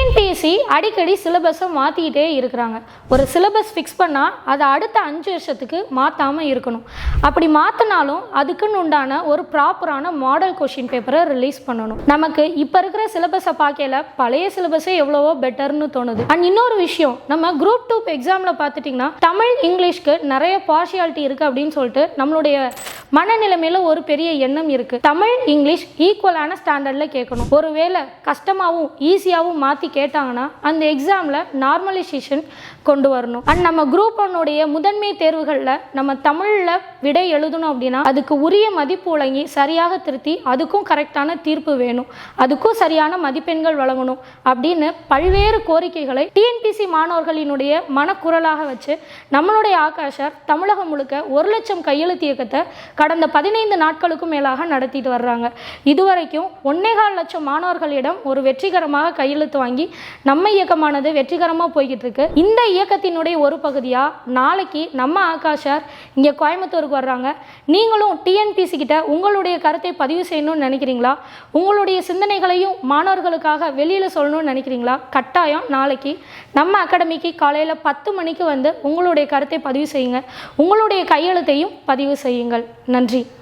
TNPSC அடிக்கடி சிலபஸை மாற்றிக்கிட்டே இருக்கிறாங்க. ஒரு சிலபஸ் ஃபிக்ஸ் பண்ணால் அதை அடுத்த 5 வருஷத்துக்கு மாற்றாமல் இருக்கணும். அப்படி மாற்றினாலும் அதுக்குன்னு உண்டான ஒரு ப்ராப்பரான மாடல் கொஷின் பேப்பரை ரிலீஸ் பண்ணணும். நமக்கு இப்போ இருக்கிற சிலபஸை பார்க்கல பழைய சிலபஸே எவ்வளவோ பெட்டர்னு தோணுது. அண்ட் இன்னொரு விஷயம், நம்ம குரூப் 2 எக்ஸாமில் பார்த்துட்டிங்கன்னா தமிழ் இங்கிலீஷ்க்கு நிறைய பார்ஷியாலிட்டி இருக்குது அப்படின்னு சொல்லிட்டு நம்மளுடைய மனநிலைமையில ஒரு பெரிய எண்ணம் இருக்கு. தமிழ் இங்கிலீஷ் ஈக்குவலான ஸ்டாண்டர்ட்ல கேட்கணும். ஒருவேளை கஷ்டமாகவும் ஈஸியாகவும் மாற்றி கேட்டாங்கன்னா அந்த எக்ஸாமில் நார்மலைசேஷன் கொண்டு வரணும். அண்ட் நம்ம குரூப் 1 முதன்மை தேர்வுகளில் நம்ம தமிழில் விடை எழுதணும் அப்படின்னா அதுக்கு உரிய மதிப்பு வழங்கி சரியாக திருத்தி அதுக்கும் கரெக்டான தீர்ப்பு வேணும், அதுக்கும் சரியான மதிப்பெண்கள் வழங்கணும் அப்படின்னு பல்வேறு கோரிக்கைகளை டிஎன்பிஎஸ்சி மாணவர்களினுடைய மனக்குரலாக வச்சு நம்மளுடைய ஆகாஷர் தமிழகம் முழுக்க 1 லட்சம் கையெழுத்து இயக்கத்தை கடந்த 15 நாட்களுக்கும் மேலாக நடத்திட்டு வர்றாங்க. இதுவரைக்கும் 1.25 லட்சம் மாணவர்களிடம் ஒரு வெற்றிகரமாக கையெழுத்து வாங்கி நம்ம இயக்கமானது வெற்றிகரமாக போய்கிட்டு இருக்கு. இந்த இயக்கத்தினுடைய ஒரு பகுதியாக நாளைக்கு நம்ம ஆகாஷர் இங்கே கோயம்புத்தூருக்கு வர்றாங்க. நீங்களும் டிஎன்பிஎஸ்சி கிட்ட உங்களுடைய கருத்தை பதிவு செய்யணும்னு நினைக்கிறீங்களா? உங்களுடைய சிந்தனைகளையும் மாணவர்களுக்காக வெளியில் சொல்லணும்னு நினைக்கிறீங்களா? கட்டாயம் நாளைக்கு நம்ம அகாடமிக்கு காலையில் 10 மணிக்கு வந்து உங்களுடைய கருத்தை பதிவு செய்யுங்க. உங்களுடைய கையெழுத்தையும் பதிவு செய்யுங்கள். நன்றி.